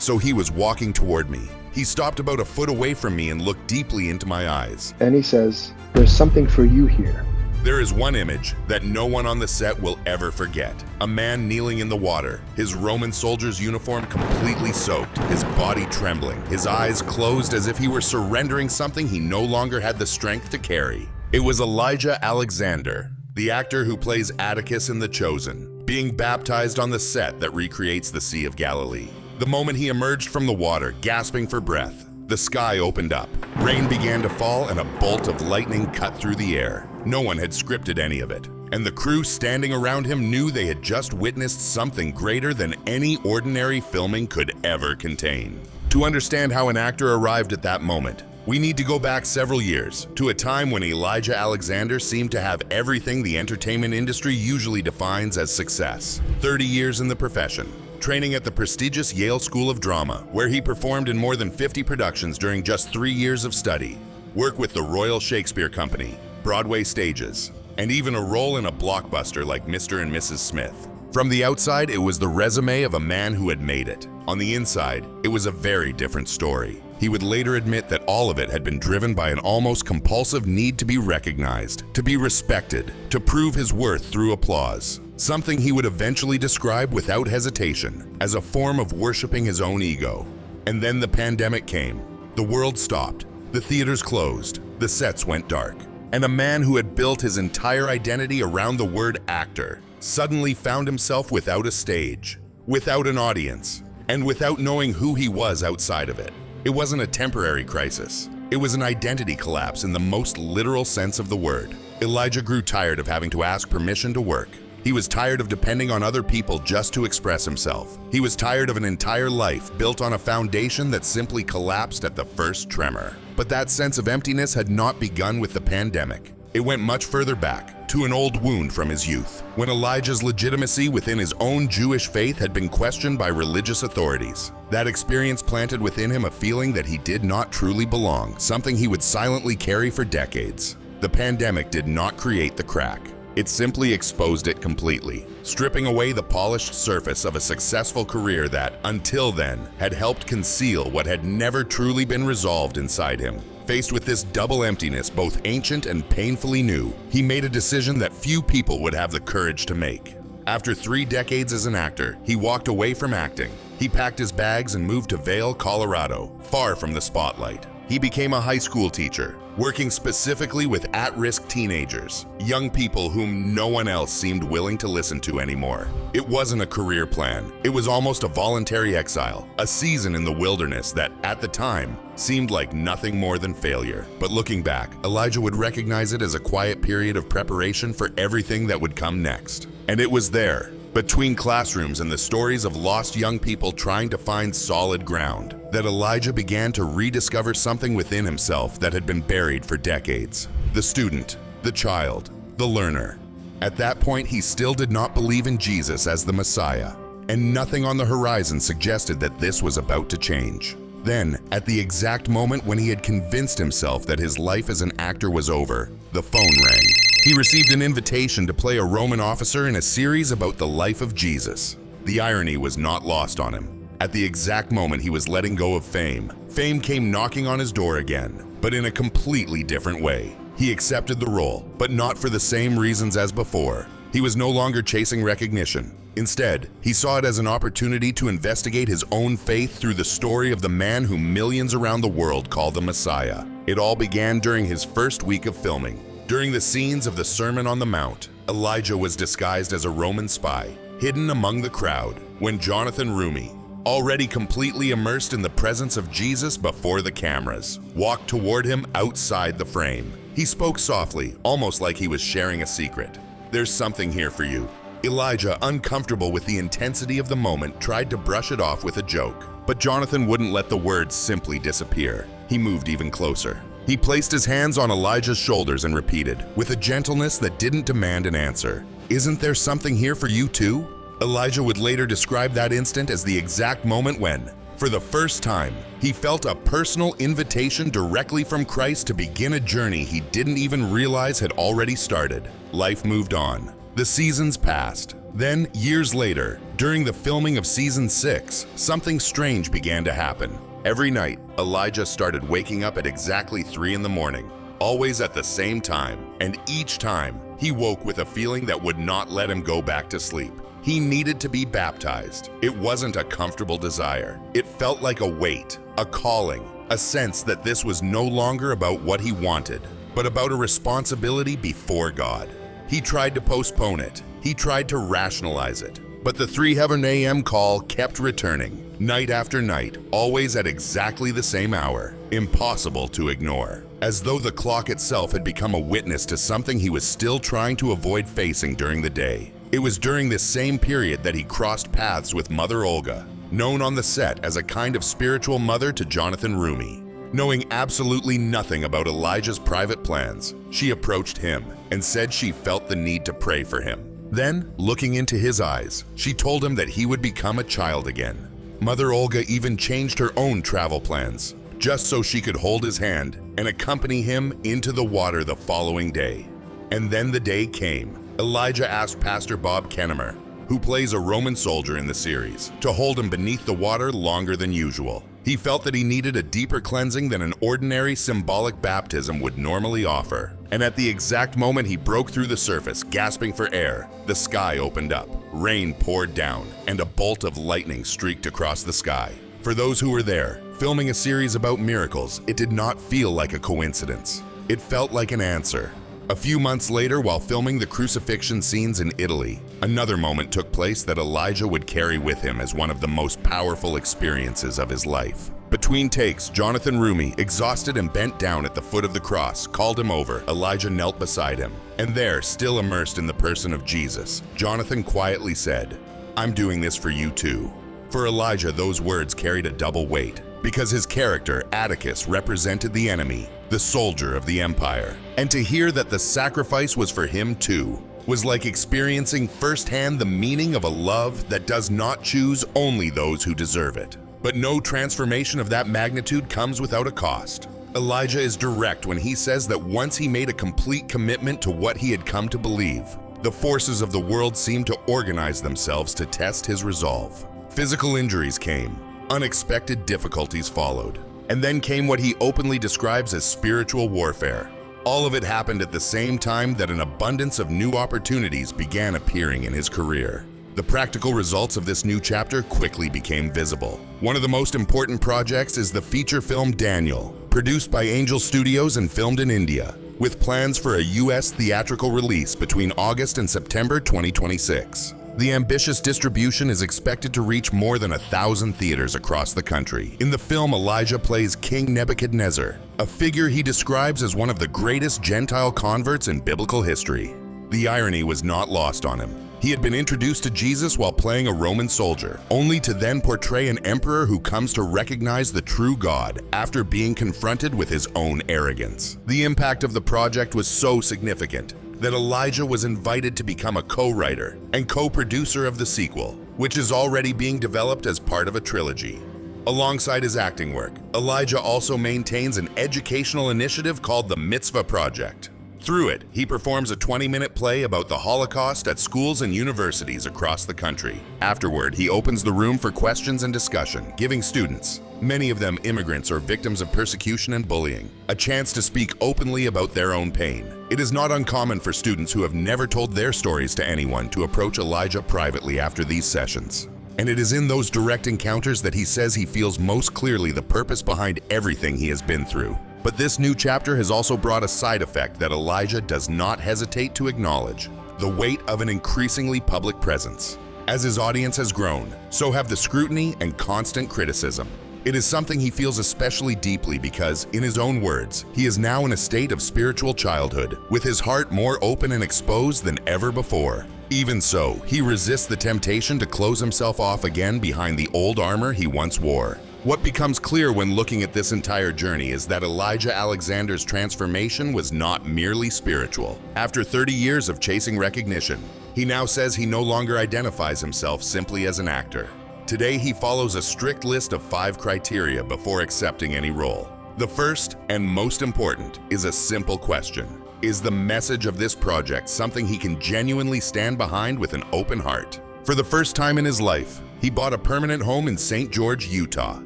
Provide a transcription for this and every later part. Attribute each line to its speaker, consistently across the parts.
Speaker 1: So he was walking toward me. He stopped about a foot away from me and looked deeply into my eyes.
Speaker 2: And he says, "There's something for you here."
Speaker 1: There is one image that no one on the set will ever forget. A man kneeling in the water, his Roman soldier's uniform completely soaked, his body trembling, his eyes closed as if he were surrendering something he no longer had the strength to carry. It was Elijah Alexander, the actor who plays Atticus in The Chosen, being baptized on the set that recreates the Sea of Galilee. The moment he emerged from the water, gasping for breath, the sky opened up. Rain began to fall and a bolt of lightning cut through the air. No one had scripted any of it, and the crew standing around him knew they had just witnessed something greater than any ordinary filming could ever contain. To understand how an actor arrived at that moment, we need to go back several years, to a time when Elijah Alexander seemed to have everything the entertainment industry usually defines as success. 30 years in the profession, training at the prestigious Yale School of Drama, where he performed in more than 50 productions during just 3 years of study, work with the Royal Shakespeare Company, Broadway stages, and even a role in a blockbuster like Mr. and Mrs. Smith. From the outside, it was the resume of a man who had made it. On the inside, it was a very different story. He would later admit that all of it had been driven by an almost compulsive need to be recognized, to be respected, to prove his worth through applause. Something he would eventually describe without hesitation as a form of worshiping his own ego. And then the pandemic came. The world stopped. The theaters closed. The sets went dark. And a man who had built his entire identity around the word actor suddenly found himself without a stage, without an audience, and without knowing who he was outside of it. It wasn't a temporary crisis. It was an identity collapse in the most literal sense of the word. Elijah grew tired of having to ask permission to work. He was tired of depending on other people just to express himself. He was tired of an entire life built on a foundation that simply collapsed at the first tremor. But that sense of emptiness had not begun with the pandemic. It went much further back, to an old wound from his youth, when Elijah's legitimacy within his own Jewish faith had been questioned by religious authorities. That experience planted within him a feeling that he did not truly belong, something he would silently carry for decades. The pandemic did not create the crack. It simply exposed it completely, stripping away the polished surface of a successful career that, until then, had helped conceal what had never truly been resolved inside him. Faced with this double emptiness, both ancient and painfully new, he made a decision that few people would have the courage to make. After 3 decades as an actor, he walked away from acting. He packed his bags and moved to Vail, Colorado, far from the spotlight. He became a high school teacher, working specifically with at-risk teenagers, young people whom no one else seemed willing to listen to anymore. It wasn't a career plan. It was almost a voluntary exile, a season in the wilderness that, at the time, seemed like nothing more than failure. But looking back, Elijah would recognize it as a quiet period of preparation for everything that would come next. And it was there, between classrooms and the stories of lost young people trying to find solid ground, that Elijah began to rediscover something within himself that had been buried for decades. The student, the child, the learner. At that point, he still did not believe in Jesus as the Messiah, and nothing on the horizon suggested that this was about to change. Then, at the exact moment when he had convinced himself that his life as an actor was over, the phone rang. He received an invitation to play a Roman officer in a series about the life of Jesus. The irony was not lost on him. At the exact moment he was letting go of fame, fame came knocking on his door again, but in a completely different way. He accepted the role, but not for the same reasons as before. He was no longer chasing recognition. Instead, he saw it as an opportunity to investigate his own faith through the story of the man whom millions around the world call the Messiah. It all began during his first week of filming. During the scenes of the Sermon on the Mount, Elijah was disguised as a Roman spy, hidden among the crowd, when Jonathan Roumie, already completely immersed in the presence of Jesus before the cameras, walked toward him outside the frame. He spoke softly, almost like he was sharing a secret. "There's something here for you." Elijah, uncomfortable with the intensity of the moment, tried to brush it off with a joke. But Jonathan wouldn't let the words simply disappear. He moved even closer. He placed his hands on Elijah's shoulders and repeated, with a gentleness that didn't demand an answer, "Isn't there something here for you too?" Elijah would later describe that instant as the exact moment when, for the first time, he felt a personal invitation directly from Christ to begin a journey he didn't even realize had already started. Life moved on. The seasons passed. Then, years later, during the filming of season 6, something strange began to happen. Every night, Elijah started waking up at exactly 3 in the morning, always at the same time, and each time, he woke with a feeling that would not let him go back to sleep. He needed to be baptized. It wasn't a comfortable desire. It felt like a weight, a calling, a sense that this was no longer about what he wanted, but about a responsibility before God. He tried to postpone it. He tried to rationalize it. But the 3 a.m. call kept returning, night after night, always at exactly the same hour, impossible to ignore, as though the clock itself had become a witness to something he was still trying to avoid facing during the day. It was during this same period that he crossed paths with Mother Olga, known on the set as a kind of spiritual mother to Jonathan Roumie. Knowing absolutely nothing about Elijah's private plans, she approached him and said she felt the need to pray for him. Then, looking into his eyes, she told him that he would become a child again. Mother Olga even changed her own travel plans, just so she could hold his hand and accompany him into the water the following day. And then the day came. Elijah asked Pastor Bob Kennemer, who plays a Roman soldier in the series, to hold him beneath the water longer than usual. He felt that he needed a deeper cleansing than an ordinary symbolic baptism would normally offer. And at the exact moment he broke through the surface, gasping for air, the sky opened up, rain poured down, and a bolt of lightning streaked across the sky. For those who were there, filming a series about miracles, it did not feel like a coincidence. It felt like an answer. A few months later, while filming the crucifixion scenes in Italy, another moment took place that Elijah would carry with him as one of the most powerful experiences of his life. Between takes, Jonathan Roumie, exhausted and bent down at the foot of the cross, called him over. Elijah knelt beside him. And there, still immersed in the person of Jesus, Jonathan quietly said, "I'm doing this for you too." For Elijah, those words carried a double weight, because his character, Atticus, represented the enemy, the soldier of the empire. And to hear that the sacrifice was for him too, was like experiencing firsthand the meaning of a love that does not choose only those who deserve it. But no transformation of that magnitude comes without a cost. Elijah is direct when he says that once he made a complete commitment to what he had come to believe, the forces of the world seemed to organize themselves to test his resolve. Physical injuries came, unexpected difficulties followed, and then came what he openly describes as spiritual warfare. All of it happened at the same time that an abundance of new opportunities began appearing in his career. The practical results of this new chapter quickly became visible. One of the most important projects is the feature film Daniel, produced by Angel Studios and filmed in India, with plans for a US theatrical release between August and September 2026. The ambitious distribution is expected to reach more than 1,000 theaters across the country. In the film, Elijah plays King Nebuchadnezzar, a figure he describes as one of the greatest Gentile converts in biblical history. The irony was not lost on him. He had been introduced to Jesus while playing a Roman soldier, only to then portray an emperor who comes to recognize the true God after being confronted with his own arrogance. The impact of the project was so significant that Elijah was invited to become a co-writer and co-producer of the sequel, which is already being developed as part of a trilogy. Alongside his acting work, Elijah also maintains an educational initiative called the Mitzvah Project. Through it, he performs a 20-minute play about the Holocaust at schools and universities across the country. Afterward, he opens the room for questions and discussion, giving students, many of them immigrants or victims of persecution and bullying, a chance to speak openly about their own pain. It is not uncommon for students who have never told their stories to anyone to approach Elijah privately after these sessions. And it is in those direct encounters that he says he feels most clearly the purpose behind everything he has been through. But this new chapter has also brought a side effect that Elijah does not hesitate to acknowledge: the weight of an increasingly public presence. As his audience has grown, so have the scrutiny and constant criticism. It is something he feels especially deeply because, in his own words, he is now in a state of spiritual childhood, with his heart more open and exposed than ever before. Even so, he resists the temptation to close himself off again behind the old armor he once wore. What becomes clear when looking at this entire journey is that Elijah Alexander's transformation was not merely spiritual. After 30 years of chasing recognition, he now says he no longer identifies himself simply as an actor. Today, he follows a strict list of 5 criteria before accepting any role. The first, and most important, is a simple question. Is the message of this project something he can genuinely stand behind with an open heart? For the first time in his life, he bought a permanent home in St. George, Utah,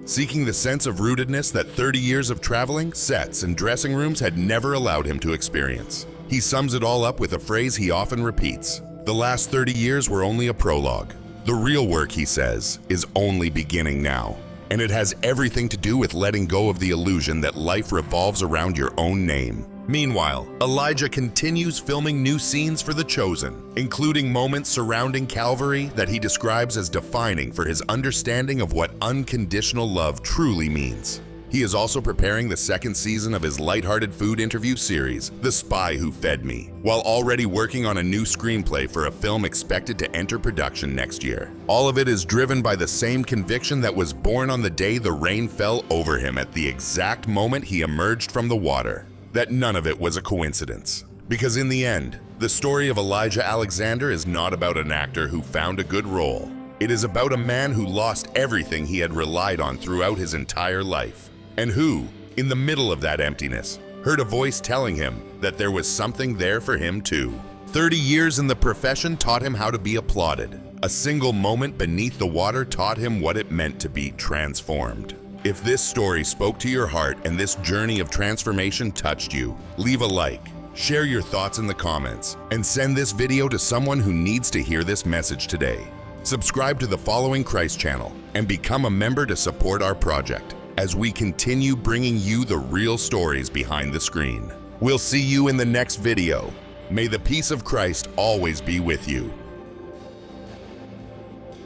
Speaker 1: seeking the sense of rootedness that 30 years of traveling, sets, and dressing rooms had never allowed him to experience. He sums it all up with a phrase he often repeats: "The last 30 years were only a prologue. The real work," he says, "is only beginning now." And it has everything to do with letting go of the illusion that life revolves around your own name. Meanwhile, Elijah continues filming new scenes for The Chosen, including moments surrounding Calvary that he describes as defining for his understanding of what unconditional love truly means. He is also preparing the second season of his lighthearted food interview series, The Spy Who Fed Me, while already working on a new screenplay for a film expected to enter production next year. All of it is driven by the same conviction that was born on the day the rain fell over him at the exact moment he emerged from the water: that none of it was a coincidence. Because in the end, the story of Elijah Alexander is not about an actor who found a good role. It is about a man who lost everything he had relied on throughout his entire life, and who, in the middle of that emptiness, heard a voice telling him that there was something there for him too. 30 years in the profession taught him how to be applauded. A single moment beneath the water taught him what it meant to be transformed. If this story spoke to your heart and this journey of transformation touched you, leave a like, share your thoughts in the comments, and send this video to someone who needs to hear this message today. Subscribe to the Following Christ channel and become a member to support our project as we continue bringing you the real stories behind the screen. We'll see you in the next video. May the peace of Christ always be with you.